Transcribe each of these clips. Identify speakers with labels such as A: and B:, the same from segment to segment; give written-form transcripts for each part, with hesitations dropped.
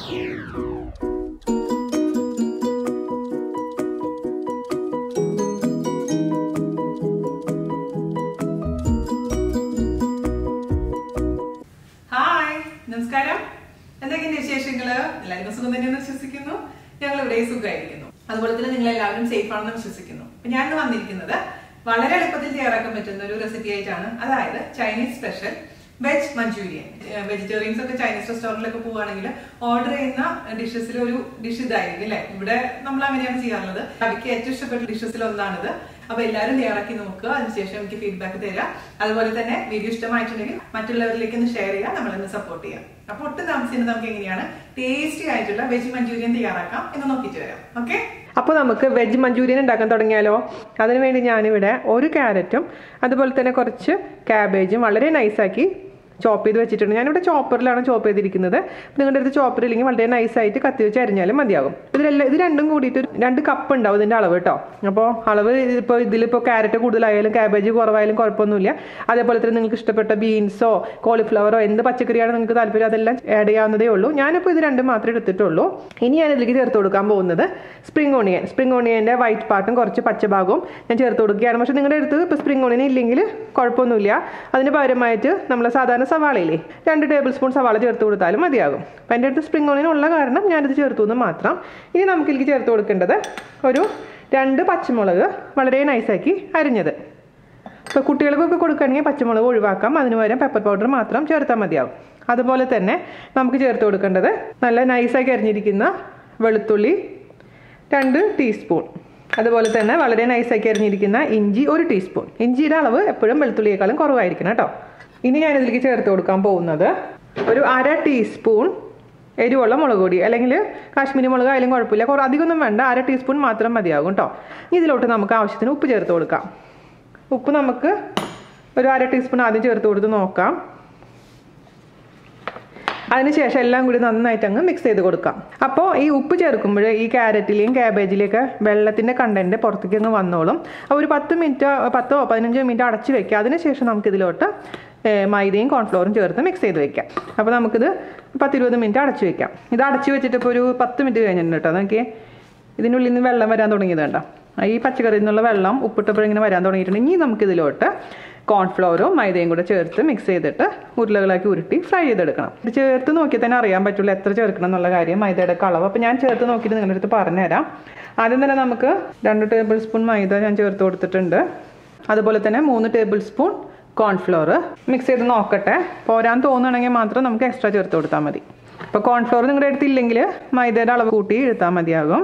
A: നമസ്കാരം. എന്തൊക്കെയാണ് വിശേഷങ്ങൾ? എല്ലാവർക്കും സുഖം തന്നെയെന്ന് വിശ്വസിക്കുന്നു. ഞങ്ങൾ ഇവിടെ സുഖമായിരിക്കുന്നു. അതുപോലെ തന്നെ നിങ്ങൾ എല്ലാവരും സേഫ് ആണെന്ന് വിശ്വസിക്കുന്നു. അപ്പൊ ഞാൻ വന്നിരിക്കുന്നത് വളരെ എളുപ്പത്തിൽ തയ്യാറാക്കാൻ പറ്റുന്ന ഒരു റെസിപ്പി ആയിട്ടാണ്. അതായത് Chinese special veg manchurian. Vegetarians ഒക്കെ ചൈനീസ് റെസ്റ്റോറന്റിലൊക്കെ പോവുകയാണെങ്കിൽ ഓർഡർ ചെയ്യുന്ന ഡിഷസിൽ ഒരു ഡിഷ് ഇതായിരിക്കും അല്ലെ. ഇവിടെ നമ്മൾ അങ്ങനെയാണ് ചെയ്യാറുള്ളത്. അവർക്ക് ഏറ്റവും ഇഷ്ടപ്പെട്ട ഡിഷസിൽ ഒന്നാണിത്. അപ്പൊ എല്ലാവരും തയ്യാറാക്കി നോക്കുക. അതിനുശേഷം എനിക്ക് ഫീഡ്ബാക്ക് തരിക. അതുപോലെ തന്നെ വീഡിയോ ഇഷ്ടമായിട്ടുണ്ടെങ്കിൽ മറ്റുള്ളവരിലേക്ക് ഒന്ന് ഷെയർ ചെയ്യുക, നമ്മളൊന്ന് സപ്പോർട്ട് ചെയ്യാം. അപ്പൊ ഒട്ടും താമസിച്ച് നമുക്ക് എങ്ങനെയാണ് ടേസ്റ്റി ആയിട്ടുള്ള വെജ് മഞ്ചൂരിയൻ തയ്യാറാക്കാം എന്ന് നോക്കിയിട്ട് വരാം. ഓക്കെ, അപ്പോൾ നമുക്ക് വെജ് മഞ്ചൂരിയൻ ഉണ്ടാക്കാൻ തുടങ്ങിയാലോ? അതിനുവേണ്ടി ഞാനിവിടെ ഒരു ക്യാരറ്റും അതുപോലെ തന്നെ കുറച്ച് ക്യാബേജും വളരെ നൈസാക്കി ചോപ്പ് ചെയ്ത് വെച്ചിട്ടുണ്ട്. ഞാനിവിടെ ചോപ്പറിലാണ് ചോപ്പ് ചെയ്തിരിക്കുന്നത്. നിങ്ങളുടെ അടുത്ത് ചോപ്പർ ഇല്ലെങ്കിൽ വളരെ നൈസായിട്ട് കത്തി വെച്ച് അരിഞ്ഞാലും മതിയാകും. ഇത് രണ്ടും കൂടിയിട്ട് 2 കപ്പ് ഉണ്ടാവും ഇതിൻ്റെ അളവ് കേട്ടോ. അപ്പോൾ അളവ് ഇതിലിപ്പോൾ ക്യാരറ്റ് കൂടുതലായാലും ക്യാബേജ് കുറവായാലും കുഴപ്പമൊന്നുമില്ല. അതേപോലെ തന്നെ നിങ്ങൾക്ക് ഇഷ്ടപ്പെട്ട ബീൻസോ കോളിഫ്ലവറോ എന്ത് പച്ചക്കറിയാണ് നിങ്ങൾക്ക് താല്പര്യം അതെല്ലാം ആഡ് ചെയ്യാവുന്നതേ ഉള്ളൂ. ഞാനിപ്പോൾ ഇത് 2 മാത്രമേ എടുത്തിട്ടുള്ളൂ. ഇനി ഞാൻ ഇതിലേക്ക് ചേർത്ത് കൊടുക്കാൻ പോകുന്നത് സ്പ്രിംഗ് ഓണിയൻ്റെ വൈറ്റ് പാർട്ടും കുറച്ച് പച്ചഭാഗവും ഞാൻ ചേർത്ത് കൊടുക്കുകയാണ്. പക്ഷേ നിങ്ങളുടെ അടുത്ത് ഇപ്പോൾ സ്പ്രിംഗ് ഓണിയൻ ഇല്ലെങ്കിൽ കുഴപ്പമൊന്നുമില്ല. അതിന് പകരമായിട്ട് നമ്മൾ സാധാരണ സവാളയില്ലേ 2 ടേബിൾ സ്പൂൺ സവാള ചേർത്ത് കൊടുത്താലും മതിയാകും. അപ്പം എൻ്റെ അടുത്ത് സ്പ്രിംഗ് ഓണിയൻ ഉള്ള കാരണം ഞാനിത് ചേർത്തു എന്ന് മാത്രം. ഇനി നമുക്കിതിലേക്ക് ചേർത്ത് കൊടുക്കേണ്ടത് ഒരു 2 പച്ചമുളക് വളരെ നൈസാക്കി അരിഞ്ഞത്. ഇപ്പോൾ കുട്ടികൾക്കൊക്കെ കൊടുക്കുകയാണെങ്കിൽ പച്ചമുളക് ഒഴിവാക്കാം. അതിന് പകരം പെപ്പർ പൗഡർ മാത്രം ചേർത്താൽ മതിയാകും. അതുപോലെ തന്നെ നമുക്ക് ചേർത്ത് കൊടുക്കേണ്ടത് നല്ല നൈസാക്കി അരിഞ്ഞിരിക്കുന്ന വെളുത്തുള്ളി 2 ടീസ്പൂൺ. അതുപോലെ തന്നെ വളരെ നൈസാക്കി അരിഞ്ഞിരിക്കുന്ന ഇഞ്ചി 1 ടീസ്പൂൺ. ഇഞ്ചിയുടെ അളവ് എപ്പോഴും വെളുത്തുള്ളിയേക്കാളും കുറവായിരിക്കണം കേട്ടോ. ഇനി ഞാനിതിലേക്ക് ചേർത്ത് കൊടുക്കാൻ പോകുന്നത് ഒരു 1/2 ടീസ്പൂൺ എരിവുള്ള മുളക് പൊടി, അല്ലെങ്കിൽ കാശ്മീരി മുളക് ആയാലും കുഴപ്പമില്ല. അധികമൊന്നും വേണ്ട, 1/2 ടീസ്പൂൺ മാത്രം മതിയാകും കേട്ടോ. ഇതിലോട്ട് നമുക്ക് ആവശ്യത്തിന് ഉപ്പ് ചേർത്ത് കൊടുക്കാം. ഉപ്പ് നമുക്ക് ഒരു 1/2 ടീസ്പൂൺ ആദ്യം ചേർത്ത് കൊടുത്ത് നോക്കാം. അതിനുശേഷം എല്ലാം കൂടി നന്നായിട്ട് അങ്ങ് മിക്സ് ചെയ്ത് കൊടുക്കാം. അപ്പോൾ ഈ ഉപ്പ് ചേർക്കുമ്പോൾ ഈ ക്യാരറ്റിലെയും ക്യാബേജിലെയൊക്കെ വെള്ളത്തിൻ്റെ കണ്ടൻറ്റ് പുറത്തേക്ക് അങ്ങ് വന്നോളും. ഒരു 10 മിനിറ്റ് 10-15 മിനിറ്റ് അടച്ച് വെക്കുക. അതിനുശേഷം നമുക്കിതിലോട്ട് മൈദയും കോൺഫ്ലോറും ചേർത്ത് മിക്സ് ചെയ്ത് വെക്കാം. അപ്പോൾ നമുക്കിത് 10-20 മിനിറ്റ് അടച്ച് വെക്കാം. ഇത് അടച്ച് വെച്ചിട്ട് ഇപ്പോൾ ഒരു 10 മിനിറ്റ് കഴിഞ്ഞിട്ടുണ്ട് കേട്ടോ. നോക്കിയേ, ഇതിനുള്ളിൽ നിന്ന് വെള്ളം വരാൻ തുടങ്ങിയത് കണ്ടോ. ഈ പച്ചക്കറിയിൽ നിന്നുള്ള വെള്ളം ഉപ്പിട്ടപ്പോഴിങ്ങനെ വരാൻ തുടങ്ങിയിട്ടുണ്ട്. ഇനി നമുക്കിതിലോട്ട് കോൺഫ്ലോറും മൈദയും കൂടെ ചേർത്ത് മിക്സ് ചെയ്തിട്ട് ഉരുളകളാക്കി ഉരുട്ടി ഫ്രൈ ചെയ്തെടുക്കണം. ഇത് ചേർത്ത് നോക്കിയാൽ തന്നെ അറിയാൻ പറ്റുള്ളൂ എത്ര ചേർക്കണം എന്നുള്ള കാര്യം, മൈദയുടെ അളവ്. അപ്പോൾ ഞാൻ ചേർത്ത് നോക്കിയിട്ട് നിങ്ങളുടെ അടുത്ത് പറഞ്ഞുതരാം. ആദ്യം തന്നെ നമുക്ക് 2 ടേബിൾ സ്പൂൺ മൈദ ഞാൻ ചേർത്ത് കൊടുത്തിട്ടുണ്ട്. അതുപോലെ തന്നെ 3 ടേബിൾ സ്പൂൺ കോൺഫ്ലോർ മിക്സ് ചെയ്ത് നോക്കട്ടെ. പോരാൻ തോന്നുകയാണെങ്കിൽ മാത്രം നമുക്ക് എക്സ്ട്രാ ചേർത്ത് കൊടുത്താൽ മതി. ഇപ്പോൾ കോൺഫ്ലോർ നിങ്ങളുടെ അടുത്തില്ലെങ്കിൽ മൈദയുടെ അളവ് കൂട്ടി എടുത്താൽ മതിയാകും.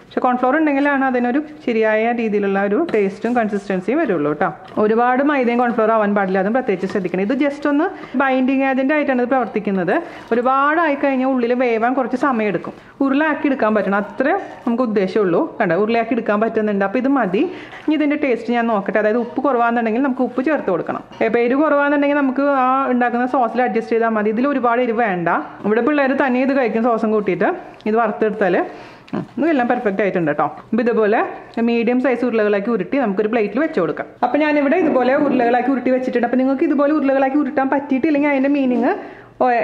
A: പക്ഷെ കോൺഫ്ലോർ ഉണ്ടെങ്കിലാണ് അതിനൊരു ശരിയായ രീതിയിലുള്ള ഒരു ടേസ്റ്റും കൺസിസ്റ്റൻസിയും വരുള്ളൂ കേട്ടോ. ഒരുപാട് മൈദയും കോൺഫ്ലോർ ആവാൻ പാടില്ല, അതും പ്രത്യേകിച്ച് ശ്രദ്ധിക്കണം. ഇത് ജസ്റ്റ് ഒന്ന് ബൈൻഡിങ് ഏജൻ്റ് ആയിട്ടാണ് ഇത് പ്രവർത്തിക്കുന്നത്. ഒരുപാടായി കഴിഞ്ഞാൽ ഉള്ളിൽ വേവാൻ കുറച്ച് സമയം എടുക്കും. ഉരുളയാക്കി എടുക്കാൻ പറ്റണം, അത്രേ നമുക്ക് ഉദ്ദേശമുള്ളൂ. കണ്ടോ, ഉരുളയാക്കി എടുക്കാൻ പറ്റുന്നുണ്ട്. അപ്പോൾ ഇത് മതി. ഇനി ഇതിൻ്റെ ടേസ്റ്റ് ഞാൻ നോക്കട്ടെ. അതായത് ഉപ്പ് കുറവാണെന്നുണ്ടെങ്കിൽ നമുക്ക് ഉപ്പ് ചേർത്ത് കൊടുക്കണം. ഇപ്പോൾ എരിവ് കുറവാണെന്നുണ്ടെങ്കിൽ നമുക്ക് ആ ഉണ്ടാക്കുന്ന സോസിൽ അഡ്ജസ്റ്റ് ചെയ്താൽ മതി. ഇതിൽ ഒരുപാട് എരിവ് വേണ്ട. ഇവിടെ പിള്ളേർ തന്നെ ഇത് കഴിക്കും സോസും കൂട്ടിയിട്ട്. ഇത് വറുത്തെടുത്താൽ ഇതെല്ലാം പെർഫെക്റ്റ് ആയിട്ടുണ്ട് കേട്ടോ. അപ്പോൾ ഇതുപോലെ മീഡിയം സൈസ് ഉരുളകളാക്കി ഉരുട്ടി നമുക്കൊരു പ്ലേറ്റിൽ വെച്ച് കൊടുക്കാം. അപ്പോൾ ഞാനിവിടെ ഇതുപോലെ ഉരുളകളാക്കി ഉരുട്ടി വെച്ചിട്ടുണ്ട്. അപ്പോൾ നിങ്ങൾക്ക് ഇതുപോലെ ഉരുളകളാക്കി ഉരുട്ടാൻ പറ്റിയിട്ടില്ലെങ്കിൽ അതിൻ്റെ മീനിങ്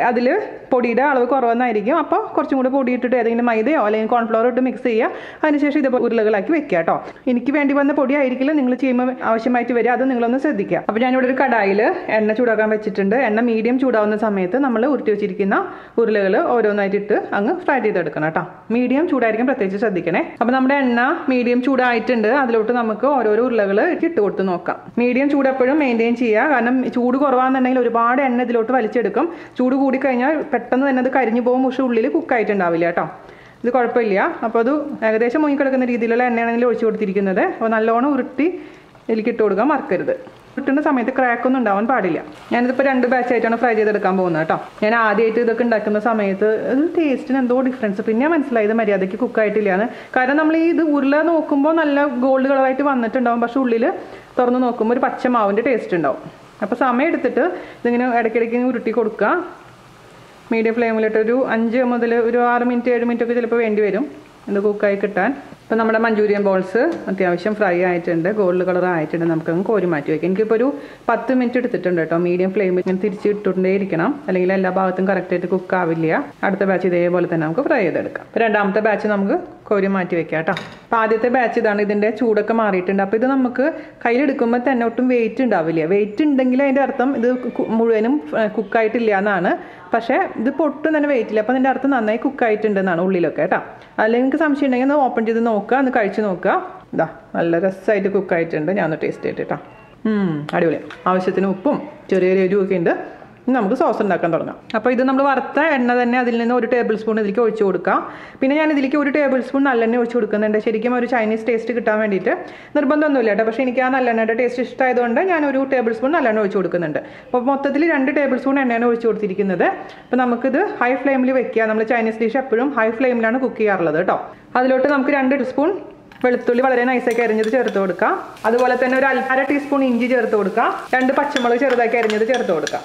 A: അതിൽ പൊടിയുടെ അളവ് കുറവെന്നായിരിക്കും. അപ്പോൾ കുറച്ചും കൂടെ പൊടി ഇട്ടിട്ട് ഏതെങ്കിലും മൈദയോ അല്ലെങ്കിൽ കോൺഫ്ലോർ ഇട്ട് മിക്സ് ചെയ്യുക. അതിനുശേഷം ഇതുപോലെ ഉരുളകളാക്കി വെക്കുക കേട്ടോ. എനിക്ക് വേണ്ടി വന്ന പൊടി ആയിരിക്കില്ല നിങ്ങൾ ചെയ്യുമ്പോൾ ആവശ്യമായിട്ട് വരിക, അത് നിങ്ങളൊന്ന് ശ്രദ്ധിക്കുക. അപ്പോൾ ഞാനിവിടെ ഒരു കടായിൽ എണ്ണ ചൂടാക്കാൻ വെച്ചിട്ടുണ്ട്. എണ്ണ മീഡിയം ചൂടാവുന്ന സമയത്ത് നമ്മൾ ഉരുട്ടി വെച്ചിരിക്കുന്ന ഉരുളകൾ ഓരോന്നായിട്ട് ഇട്ട് അങ്ങ് ഫ്രൈ ചെയ്തെടുക്കണം കേട്ടോ. മീഡിയം ചൂടായിരിക്കും, പ്രത്യേകിച്ച് ശ്രദ്ധിക്കണേ. അപ്പോൾ നമ്മുടെ എണ്ണ മീഡിയം ചൂടായിട്ടുണ്ട്. അതിലോട്ട് നമുക്ക് ഓരോരോ ഉരുളകൾ ഇട്ട് കൊടുത്ത് നോക്കാം. മീഡിയം ചൂട് എപ്പോഴും മെയിൻറ്റെയിൻ ചെയ്യുക. കാരണം ചൂട് കുറവാണെന്നുണ്ടെങ്കിൽ ഒരുപാട് എണ്ണ ഇതിലോട്ട് വലിച്ചെടുക്കും. ചൂട് കൂടിക്കഴിഞ്ഞാൽ പെട്ടെന്ന് തന്നെ അത് കരിഞ്ഞു പോകും. പക്ഷേ ഉള്ളിൽ കുക്കായിട്ടുണ്ടാവില്ല കേട്ടോ. ഇത് കുഴപ്പമില്ല. അപ്പോൾ അത് ഏകദേശം മുങ്ങിക്കിടക്കുന്ന രീതിയിലുള്ള എണ്ണയാണെങ്കിൽ ഒഴിച്ചു കൊടുത്തിരിക്കുന്നത്. അപ്പോൾ നല്ലോണം ഉരുട്ടി ഇതിലേക്ക് ഇട്ട് കൊടുക്കാൻ മറക്കരുത്. ഉരുട്ടുന്ന സമയത്ത് ക്രാക്കൊന്നും ഉണ്ടാവാൻ പാടില്ല. ഞാനിതിപ്പോൾ 2 ബാച്ചായിട്ടാണ് ഫ്രൈ ചെയ്തെടുക്കാൻ പോകുന്നത് കേട്ടോ. ഞാൻ ആദ്യമായിട്ട് ഇതൊക്കെ ഉണ്ടാക്കുന്ന സമയത്ത് ഒരു ടേസ്റ്റിന് എന്തോ ഡിഫറൻസ്. പിന്നെ മനസ്സിലായത് മര്യാദയ്ക്ക് കുക്കായിട്ടില്ലാന്ന്. കാരണം നമ്മൾ ഈ ഇത് ഉരുള നോക്കുമ്പോൾ നല്ല ഗോൾഡ് കളറായിട്ട് വന്നിട്ടുണ്ടാവും. പക്ഷേ ഉള്ളിൽ തുറന്ന് നോക്കുമ്പോൾ ഒരു പച്ച മാവിൻ്റെ ടേസ്റ്റ് ഉണ്ടാവും. അപ്പോൾ സമയം എടുത്തിട്ട് ഇതിങ്ങനെ ഇടയ്ക്കിടയ്ക്ക് ഉരുട്ടി കൊടുക്കുക. മീഡിയം ഫ്ലെയിമിലിട്ട് ഒരു 5 മുതൽ ഒരു 6 മിനിറ്റ് 7 മിനിറ്റ് ഒക്കെ ചിലപ്പോൾ വേണ്ടി വരും ഇത് കുക്കായി കിട്ടാൻ. അപ്പോൾ നമ്മുടെ മഞ്ചൂരിയൻ ബോൾസ് അത്യാവശ്യം ഫ്രൈ ആയിട്ടുണ്ട്, ഗോൾഡ് കളർ ആയിട്ടുണ്ട്. നമുക്കങ്ങ് കോരി മാറ്റി വയ്ക്കാം. എനിക്കിപ്പോൾ ഒരു 10 മിനിറ്റ് എടുത്തിട്ടുണ്ട് കേട്ടോ. മീഡിയം ഫ്ലെയിമിൽ ഇങ്ങനെ തിരിച്ച് ഇട്ടുകൊണ്ടേ ഇരിക്കണം, അല്ലെങ്കിൽ എല്ലാ ഭാഗത്തും കറക്റ്റായിട്ട് കുക്ക് ആവില്ല. അടുത്ത ബാച്ച് ഇതേപോലെ തന്നെ നമുക്ക് ഫ്രൈ ചെയ്തെടുക്കാം. അപ്പോൾ രണ്ടാമത്തെ ബാച്ച് നമുക്ക് കോരി മാറ്റി വെക്കാം കേട്ടോ. അപ്പോൾ ആദ്യത്തെ ബാച്ച് ഇതാണ്. ഇതിൻ്റെ ചൂടൊക്കെ മാറിയിട്ടുണ്ട്. അപ്പോൾ ഇത് നമുക്ക് കയ്യിലെടുക്കുമ്പോൾ തന്നെ ഒട്ടും വെയിറ്റ് ഉണ്ടാവില്ല. വെയിറ്റ് ഉണ്ടെങ്കിൽ അതിൻ്റെ അർത്ഥം ഇത് മുഴുവനും കുക്കായിട്ടില്ല എന്നാണ്. പക്ഷേ ഇതിപ്പോൾ ഒട്ടും തന്നെ വെയിറ്റ് ഇല്ല. അപ്പോൾ അതിൻ്റെ അർത്ഥം നന്നായി കുക്കായിട്ടുണ്ടെന്നാണ് ഉള്ളിലൊക്കെ കേട്ടോ. അല്ലെങ്കിൽ നിങ്ങൾക്ക് സംശയം ഉണ്ടെങ്കിൽ ഒന്ന് ഓപ്പൺ ചെയ്ത് നോക്കുക, ഒന്ന് കഴിച്ച് നോക്കുക. ഇതാ നല്ല രസമായിട്ട് കുക്കായിട്ടുണ്ട്. ഞാനൊന്ന് ടേസ്റ്റ് ചെയ്തിട്ട് കേട്ടോ. അടിപൊളി. ആവശ്യത്തിന് ഉപ്പും ചെറിയൊരു എരിവൊക്കെ ഉണ്ട്. നമുക്ക് സോസ് ഉണ്ടാക്കാൻ തുടങ്ങാം. അപ്പോൾ ഇത് നമ്മൾ വറുത്ത എണ്ണ തന്നെ അതിൽ നിന്ന് 1 ടേബിൾ സ്പൂൺ ഇതിലേക്ക് ഒഴിച്ചു കൊടുക്കാം. പിന്നെ ഞാൻ ഇതിലേക്ക് 1 ടേബിൾ സ്പൂൺ നല്ലെണ്ണ ഒഴിച്ചു കൊടുക്കുന്നുണ്ട്. ശരിക്കും ഒരു ചൈനീസ് ടേസ്റ്റ് കിട്ടാൻ വേണ്ടിയിട്ട്. നിർബന്ധമൊന്നുമില്ല കേട്ടോ. പക്ഷേ എനിക്ക് ആ നല്ലെണ്ണയുടെ ടേസ്റ്റ് ഇഷ്ടമായതുകൊണ്ട് ഞാൻ 1 ടേബിൾ സ്പൂൺ നല്ലെണ്ണ ഒഴിച്ചു കൊടുക്കുന്നുണ്ട്. അപ്പോൾ മൊത്തത്തിൽ 2 ടേബിൾ സ്പൂൺ എണ്ണയാണ് ഒഴിച്ചു കൊടുത്തിരിക്കുന്നത്. അപ്പോൾ നമുക്കിത് ഹൈ ഫ്ലെയിമിൽ വെക്കുക. നമ്മൾ ചൈനീസ് ഡിഷ് എപ്പോഴും ഹൈ ഫ്ലെയിമിലാണ് കുക്ക് ചെയ്യാറുള്ളത് കേട്ടോ. അതിലോട്ട് നമുക്ക് 2 ടീസ്പൂൺ വെളുത്തുള്ളി വളരെ നൈസാക്കി അരിഞ്ഞത് ചേർത്ത് കൊടുക്കാം. അതുപോലെ തന്നെ ഒരു 1/2 ടീസ്പൂൺ ഇഞ്ചി ചേർത്ത് കൊടുക്കാം. 2 പച്ചമുളക് ചെറുതാക്കി അരിഞ്ഞത് ചേർത്ത് കൊടുക്കാം.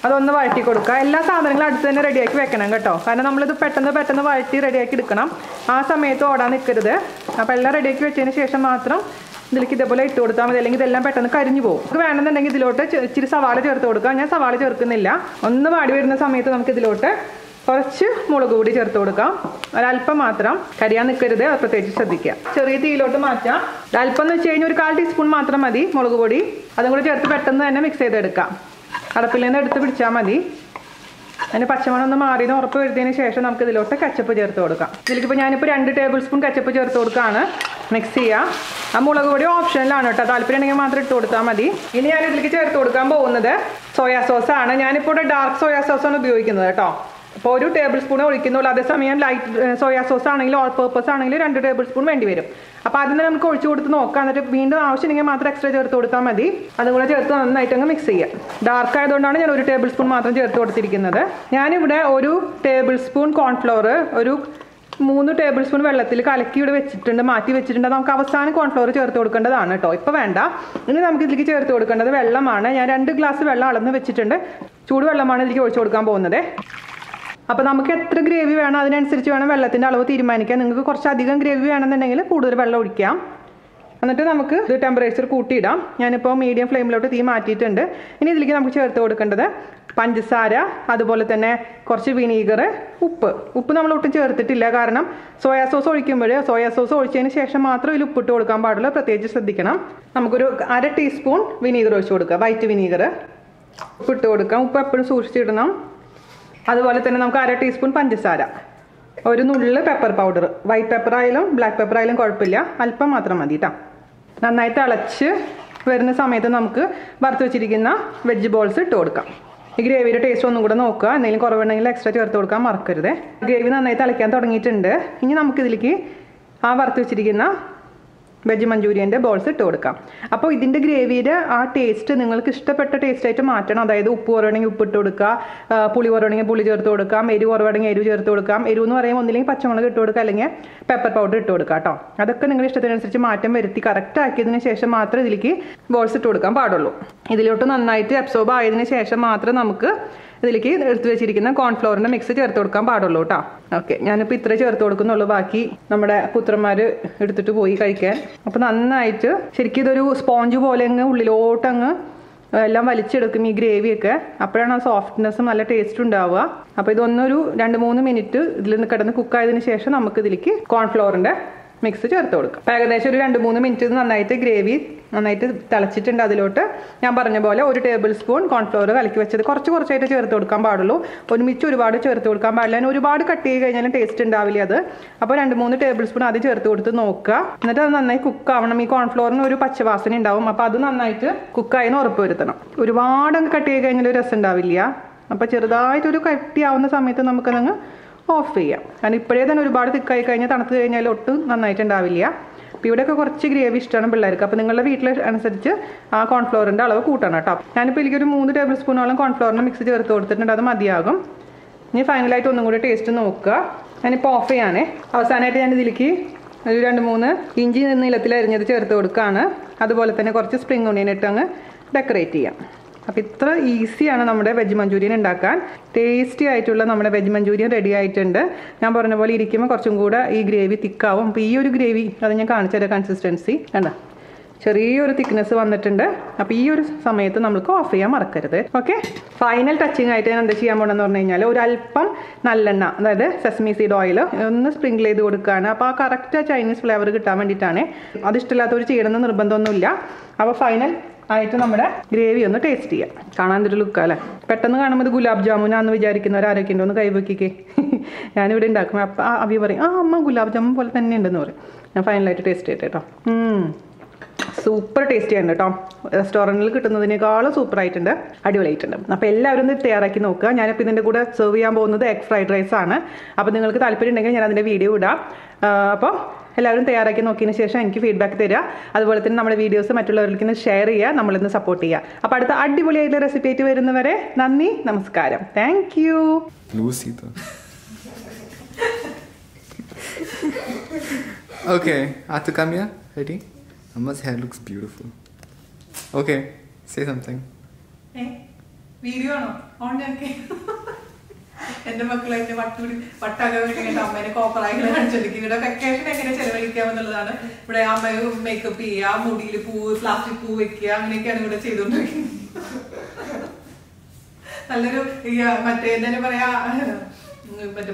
A: അതൊന്ന് വഴറ്റി കൊടുക്കുക. എല്ലാ സാധനങ്ങളും അടുത്ത് തന്നെ റെഡിയാക്കി വെക്കണം കേട്ടോ. കാരണം നമ്മളിത് പെട്ടെന്ന് വഴറ്റി റെഡിയാക്കി എടുക്കണം. ആ സമയത്ത് ഓടാൻ നിൽക്കരുത്. അപ്പോൾ എല്ലാം റെഡിയാക്കി വെച്ചതിന് ശേഷം മാത്രം ഇതിലേക്ക് ഇതേപോലെ ഇട്ട് കൊടുത്താൽ മതി. അല്ലെങ്കിൽ ഇതെല്ലാം പെട്ടെന്ന് കരിഞ്ഞു പോകും. നമുക്ക് വേണമെന്നുണ്ടെങ്കിൽ ഇതിലോട്ട് ഇച്ചിരി സവാള ചേർത്ത് കൊടുക്കാം. ഞാൻ സവാള ചേർക്കുന്നില്ല. ഒന്ന് വാടി വരുന്ന സമയത്ത് നമുക്ക് ഇതിലോട്ട് കുറച്ച് മുളക് പൊടി ചേർത്ത് കൊടുക്കാം. ഒരല്പം മാത്രം, കരിയാൻ നിൽക്കരുത്. അത് പ്രത്യേകിച്ച് ശ്രദ്ധിക്കുക. ചെറിയ തീയിലോട്ട് മാറ്റാം. ഒരല്പം എന്ന് വെച്ച് കഴിഞ്ഞാൽ ഒരു 1/4 ടീസ്പൂൺ മാത്രം മതി മുളക് പൊടി. അതും കൂടി ചേർത്ത് പെട്ടെന്ന് തന്നെ മിക്സ് ചെയ്തെടുക്കാം. അടപ്പിൽ നിന്ന് എടുത്ത് പിടിച്ചാൽ മതി. അതിന് പച്ചമണം ഒന്ന് മാറിയെന്ന് ഉറപ്പ് വരുത്തിയതിന് ശേഷം നമുക്ക് ഇതിലോട്ട് കച്ചപ്പ് ചേർത്ത് കൊടുക്കാം. ഇതിലേക്ക് ഞാനിപ്പോൾ 2 ടേബിൾ സ്പൂൺ കച്ചപ്പ് ചേർത്ത് കൊടുക്കുകയാണ്. മിക്സ് ചെയ്യാം. ആ മുളക് പൊടി ഓപ്ഷനിലാണ് കേട്ടോ. താല്പര്യം ഉണ്ടെങ്കിൽ മാത്രം ഇട്ട് കൊടുത്താൽ മതി. ഇനി ഞാൻ ഇതിലേക്ക് ചേർത്ത് കൊടുക്കാൻ പോകുന്നത് സോയാ സോസാണ്. ഞാനിപ്പോൾ ഇവിടെ ഡാർക്ക് സോയാ സോസാണ് ഉപയോഗിക്കുന്നത് കേട്ടോ. അപ്പോൾ 1 ടേബിൾ സ്പൂൺ ഒഴിക്കുന്നുള്ളൂ. അതേസമയം ലൈറ്റ് സോയാ സോസ് ആണെങ്കിലും ഓൾ പർപ്പസ് ആണെങ്കിലും 2 ടേബിൾ സ്പൂൺ വേണ്ടി വരും. അപ്പോൾ അതിന് നമുക്ക് ഒഴിച്ചു കൊടുത്ത് നോക്കാം. എന്നിട്ട് വീണ്ടും ആവശ്യമുണ്ടെങ്കിൽ മാത്രം എക്സ്ട്രാ ചേർത്ത് കൊടുത്താൽ മതി. അതുകൂടെ ചേർത്ത് നന്നായിട്ട് അങ്ങ് മിക്സ് ചെയ്യാം. ഡാർക്ക് ആയതുകൊണ്ടാണ് ഞാൻ 1 ടേബിൾ സ്പൂൺ മാത്രം ചേർത്ത് കൊടുത്തിരിക്കുന്നത്. ഞാനിവിടെ 1 ടേബിൾ സ്പൂൺ കോൺഫ്ലോർ ഒരു 3 ടേബിൾ സ്പൂൺ വെള്ളത്തിൽ കലക്കി ഇവിടെ വെച്ചിട്ടുണ്ട്, മാറ്റി വെച്ചിട്ടുണ്ട്. നമുക്ക് അവസാനം കോൺഫ്ലോർ ചേർത്ത് കൊടുക്കേണ്ടതാണ് കേട്ടോ. ഇപ്പോൾ വേണ്ട. ഇനി നമുക്ക് ഇതിലേക്ക് ചേർത്ത് കൊടുക്കേണ്ടത് വെള്ളമാണ്. ഞാൻ 2 ഗ്ലാസ് വെള്ളം അളന്ന് വെച്ചിട്ടുണ്ട്. ചൂടുവെള്ളമാണ് ഇതിലേക്ക് ഒഴിച്ചു കൊടുക്കാൻ പോകുന്നത്. അപ്പോൾ നമുക്ക് എത്ര ഗ്രേവി വേണം അതിനനുസരിച്ച് വേണം വെള്ളത്തിൻ്റെ അളവ് തീരുമാനിക്കാം. നിങ്ങൾക്ക് കുറച്ചധികം ഗ്രേവി വേണമെന്നുണ്ടെങ്കിൽ കൂടുതൽ വെള്ളം ഒഴിക്കാം. എന്നിട്ട് നമുക്ക് ഇത് ടെമ്പറേച്ചർ കൂട്ടിയിടാം. ഞാനിപ്പോൾ മീഡിയം ഫ്ലെയിമിലോട്ട് തീ മാറ്റിയിട്ടുണ്ട്. ഇനി ഇതിലേക്ക് നമുക്ക് ചേർത്ത് കൊടുക്കേണ്ടത് പഞ്ചസാര, അതുപോലെ തന്നെ കുറച്ച് വിനീഗർ, ഉപ്പ് നമ്മൾ ഒട്ടും ചേർത്തിട്ടില്ല. കാരണം സോയാ സോസ് ഒഴിക്കുമ്പോൾ സോയാ സോസ് ഒഴിച്ചതിന് ശേഷം മാത്രം ഇതിൽ ഉപ്പിട്ട് കൊടുക്കാൻ പാടുള്ളൂ. പ്രത്യേകിച്ച് ശ്രദ്ധിക്കണം. നമുക്കൊരു 1/2 ടീസ്പൂൺ വിനീഗർ ഒഴിച്ച് കൊടുക്കുക. വൈറ്റ് വിനീഗർ ഉപ്പിട്ട് കൊടുക്കാം. ഉപ്പ് എപ്പോഴും സൂക്ഷിച്ചിടണം. അതുപോലെ തന്നെ നമുക്ക് 1/2 ടീസ്പൂൺ പഞ്ചസാര, ഒരു നുള്ള് പെപ്പർ പൗഡർ. വൈറ്റ് പെപ്പർ ആയാലും ബ്ലാക്ക് പെപ്പർ ആയാലും കുഴപ്പമില്ല, അല്പം മാത്രം മതി കേട്ടോ. നന്നായി തിളച്ച് വരുന്ന സമയത്ത് നമുക്ക് വറുത്ത് വെച്ചിരിക്കുന്ന വെജ് ബോൾസ് ഇട്ട് കൊടുക്കാം. ഈ ഗ്രേവിയുടെ ടേസ്റ്റ് ഒന്നും കൂടെ നോക്കുക. എന്തെങ്കിലും കുറവുണ്ടെങ്കിൽ എക്സ്ട്രാ ചേർത്ത് കൊടുക്കാൻ മറക്കരുത്. ഗ്രേവി നന്നായി തിളയ്ക്കാൻ തുടങ്ങിയിട്ടുണ്ട്. ഇനി നമുക്കിതിലേക്ക് ആ വറുത്ത് വെച്ചിരിക്കുന്ന വെജ് മഞ്ചൂരിയൻ്റെ ബോൾസ് ഇട്ട് കൊടുക്കാം. അപ്പോൾ ഇതിൻ്റെ ഗ്രേവിയുടെ ആ ടേസ്റ്റ് നിങ്ങൾക്ക് ഇഷ്ടപ്പെട്ട ടേസ്റ്റായിട്ട് മാറ്റണം. അതായത് ഉപ്പ് കുറവാണെങ്കിൽ ഉപ്പ് ഇട്ട് കൊടുക്കുക, പുളി കുറവാണെങ്കിൽ പുളി ചേർത്ത് കൊടുക്കാം, എരിവ് കുറവാണെങ്കിൽ എരിവ് ചേർത്ത് കൊടുക്കാം. എരിവ് എന്ന് പറയുമ്പോൾ ഒന്നില്ലെങ്കിൽ പച്ചമുളക് ഇട്ട് കൊടുക്കുക, അല്ലെങ്കിൽ പെപ്പർ പൗഡർ ഇട്ട് കൊടുക്കുക കേട്ടോ. അതൊക്കെ നിങ്ങളുടെ ഇഷ്ടത്തിനനുസരിച്ച് മാറ്റം വരുത്തി കറക്റ്റ് ആക്കിയതിന് ശേഷം മാത്രം ഇതിലേക്ക് ബോൾസ് ഇട്ട് കൊടുക്കാൻ പാടുള്ളൂ. ഇതിലോട്ട് നന്നായിട്ട് അബ്സോർബ് ആയതിനു ശേഷം മാത്രം നമുക്ക് ഇതിലേക്ക് എടുത്ത് വെച്ചിരിക്കുന്ന കോൺഫ്ലോറിൻ്റെ മിക്സ് ചേർത്ത് കൊടുക്കാൻ പാടുള്ളൂ കേട്ടോ. ഓക്കെ, ഞാനിപ്പോൾ ഇത്ര ചേർത്ത് കൊടുക്കുന്നുള്ളൂ. ബാക്കി നമ്മുടെ പുത്രന്മാർ എടുത്തിട്ട് പോയി കഴിക്കാൻ. അപ്പോൾ നന്നായിട്ട് ശരിക്കും ഇതൊരു സ്പോഞ്ച് പോലെ അങ്ങ് ഉള്ളിലോട്ടങ്ങ് എല്ലാം വലിച്ചെടുക്കും ഈ ഗ്രേവിയൊക്കെ. അപ്പോഴാണ് ആ സോഫ്റ്റ്നെസ്സും നല്ല ടേസ്റ്റ് ഉണ്ടാവുക. അപ്പോൾ ഇതൊന്നൊരു 2-3 മിനിറ്റ് ഇതിൽ നിന്ന് കിടന്ന് കുക്കായതിനു ശേഷം നമുക്ക് ഇതിലേക്ക് കോൺഫ്ലോറിൻ്റെ മിക്സ് ചേർത്ത് കൊടുക്കാം. ഏകദേശം ഒരു 2-3 മിനിറ്റ് നന്നായിട്ട് ഗ്രേവി നന്നായിട്ട് തിളച്ചിട്ടുണ്ട്. അതിലോട്ട് ഞാൻ പറഞ്ഞ പോലെ 1 ടേബിൾ സ്പൂൺ കോൺഫ്ലോർ കലക്കി വെച്ചത് കുറച്ചായിട്ട് ചേർത്ത് കൊടുക്കാൻ പാടുള്ളൂ. ഒരുമിച്ച് ഒരുപാട് ചേർത്ത് കൊടുക്കാൻ പാടില്ല. അതിന് ഒരുപാട് കട്ട് ചെയ്ത് കഴിഞ്ഞാലും ടേസ്റ്റ് ഉണ്ടാവില്ല അത്. അപ്പോൾ 2-3 ടേബിൾ സ്പൂൺ അത് ചേർത്ത് കൊടുത്ത് നോക്കുക. എന്നിട്ട് അത് നന്നായി കുക്കാവണം. ഈ കോൺഫ്ലോറിന് ഒരു പച്ചവാസന ഉണ്ടാവും. അപ്പോൾ അത് നന്നായിട്ട് കുക്കായെന്ന് ഉറപ്പ് വരുത്തണം. ഒരുപാട് അങ്ങ് കട്ട് ചെയ്ത് കഴിഞ്ഞാൽ രസം ഉണ്ടാവില്ല. അപ്പോൾ ചെറുതായിട്ടൊരു കട്ടിയാവുന്ന സമയത്ത് നമുക്കതങ്ങ് ഓഫ് ചെയ്യാം. കാരണം ഇപ്പോഴേ തന്നെ ഒരുപാട് തിക്കായി കഴിഞ്ഞാൽ തണുത്ത് കഴിഞ്ഞാൽ ഒട്ടും നന്നായിട്ടുണ്ടാവില്ല. അപ്പോൾ ഇവിടെയൊക്കെ കുറച്ച് ഗ്രേവി ഇഷ്ടമാണ് പിള്ളേർക്ക്. അപ്പോൾ നിങ്ങളുടെ വീട്ടിൽ അനുസരിച്ച് ആ കോൺഫ്ലോറിൻ്റെ അളവ് കൂട്ടണം കേട്ടോ. ഞാനിപ്പോൾ എനിക്കൊരു 3 ടേബിൾ സ്പൂണോളം കോൺഫ്ലോറിൻ്റെ മിക്സ് ചേർത്ത് കൊടുത്തിട്ടുണ്ട്. അത് മതിയാകും. ഇനി ഫൈനലായിട്ട് ഒന്നും കൂടി ടേസ്റ്റ് നോക്കുക. ഞാനിപ്പോൾ ഓഫ് ചെയ്യാനേ. അവസാനമായിട്ട് ഞാൻ ഇതിലേക്ക് ഒരു 2-3 ഇഞ്ചി നീളത്തിൽ അരിഞ്ഞത് ചേർത്ത് കൊടുക്കുകയാണ്. അതുപോലെ തന്നെ കുറച്ച് സ്പ്രിംഗ് ഒണിയൻ ഇട്ട് അങ്ങ് ഡെക്കറേറ്റ് ചെയ്യാം. അപ്പോൾ ഇത്ര ഈസിയാണ് നമ്മുടെ വെജ് മഞ്ചൂരിയൻ ഉണ്ടാക്കാൻ. ടേസ്റ്റി ആയിട്ടുള്ള നമ്മുടെ വെജ് മഞ്ചൂരിയൻ റെഡി ആയിട്ടുണ്ട്. ഞാൻ പറഞ്ഞ പോലെ ഇരിക്കുമ്പോൾ കുറച്ചും കൂടെ ഈ ഗ്രേവി തിക്കാവും. അപ്പോൾ ഈ ഒരു ഗ്രേവി അത് ഞാൻ കാണിച്ചു തരാം. കൺസിസ്റ്റൻസി കണ്ട ചെറിയൊരു തിക്നെസ് വന്നിട്ടുണ്ട്. അപ്പോൾ ഈ ഒരു സമയത്ത് നമുക്ക് ഓഫ് ചെയ്യാൻ മറക്കരുത്. ഓക്കെ, ഫൈനൽ ടച്ചിങ് ആയിട്ട് ഞാൻ എന്താ ചെയ്യാൻ പോകണമെന്ന് പറഞ്ഞു കഴിഞ്ഞാൽ ഒരല്പം നല്ലെണ്ണ, അതായത് സെസമി സീഡ് ഓയിൽ ഒന്ന് സ്പ്രിങ്കിൾ ചെയ്ത് കൊടുക്കുകയാണ്. അപ്പോൾ ആ കറക്റ്റ് ചൈനീസ് ഫ്ലേവർ കിട്ടാൻ വേണ്ടിയിട്ടാണ്. അത് ഇഷ്ടമില്ലാത്തവർ ചെയ്യണമെന്ന് നിർബന്ധമൊന്നുമില്ല. അപ്പോൾ ഫൈനൽ ആയിട്ട് നമ്മുടെ ഗ്രേവി ഒന്ന് ടേസ്റ്റ് ചെയ്യാം. കാണാൻ ഒരു ലുക്ക് അല്ലേ? പെട്ടെന്ന് കാണുമ്പോൾ ഇത് ഗുലാബ് ജാമുനാന്ന് വിചാരിക്കുന്നവർ ആരൊക്കെ ഉണ്ടോ ഒന്ന് കൈവക്കിക്കേ. ഞാനിവിടെ ഉണ്ടാക്കും. അപ്പം അഭി പറയും അമ്മ ഗുലാബ് ജാമുൻ പോലെ തന്നെ ഉണ്ടെന്ന് പറയും. ഞാൻ ഫൈനലായിട്ട് ടേസ്റ്റ് ചെയ്യട്ടെ കേട്ടോ. സൂപ്പർ ടേസ്റ്റി ആണ് കേട്ടോ. റെസ്റ്റോറൻറ്റിൽ കിട്ടുന്നതിനേക്കാളും സൂപ്പറായിട്ടുണ്ട്, അടിപൊളിയായിട്ടുണ്ട്. അപ്പോൾ എല്ലാവരും ഇത് തയ്യാറാക്കി നോക്കുക. ഞാനിപ്പോൾ ഇതിൻ്റെ കൂടെ സെർവ് ചെയ്യാൻ പോകുന്നത് എഗ് ഫ്രൈഡ് റൈസ് ആണ്. അപ്പോൾ നിങ്ങൾക്ക് താല്പര്യം ഉണ്ടെങ്കിൽ ഞാൻ അതിൻ്റെ വീഡിയോ ഇടാം. അപ്പോൾ എല്ലാവരും തയ്യാറാക്കി നോക്കിയതിന് ശേഷം എനിക്ക് ഫീഡ്ബാക്ക് തരിക. അതുപോലെ തന്നെ നമ്മുടെ വീഡിയോസ് മറ്റുള്ളവർക്ക് ഷെയർ ചെയ്യുക, നമ്മളിന്ന് സപ്പോർട്ട് ചെയ്യുക. അപ്പോൾ അടുത്ത അടിപൊളിയായിട്ടുള്ള റെസിപ്പി ആയിട്ട് വരുന്നവരെ നന്ദി, നമസ്കാരം. Thank you.
B: Okay, Atu, come here. Ready? Amma's hair looks beautiful. Okay, say something.
A: Video ആണോ ഓൺ ആക്കി? എൻ്റെ മക്കളായിട്ട് വട്ടാകാൻ വേണ്ടി അമ്മേനെ കോപ്പറായി കാണിച്ചെടുക്കും. ഇവിടെ വെക്കേഷൻ എങ്ങനെ ചെലവഴിക്കാമെന്നുള്ളതാണ്. ഇവിടെ അമ്മ മേക്കപ്പ് ചെയ്യുക, മുടിയിൽ പൂവ്, പ്ലാസ്റ്റിക് പൂവ് വെക്കുക, അങ്ങനെയൊക്കെയാണ് ഇവിടെ ചെയ്തുകൊണ്ടിരിക്കുന്നത്. നല്ലൊരു മറ്റേ എന്താ പറയാ, മറ്റേ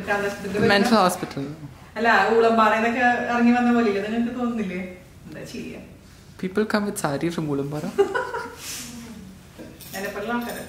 B: മെന്റൽ ഹോസ്പിറ്റൽ
A: അല്ല, ഊളംപാറയിലൊക്കെ ഇറങ്ങി വന്ന പോലെയില്ലേ? നിങ്ങൾക്ക് തോന്നുന്നില്ലേ? എന്താ ചെയ്യാ?
B: People come with sari from Ulampara.
A: എന്നെ പല ആൾക്കാരെ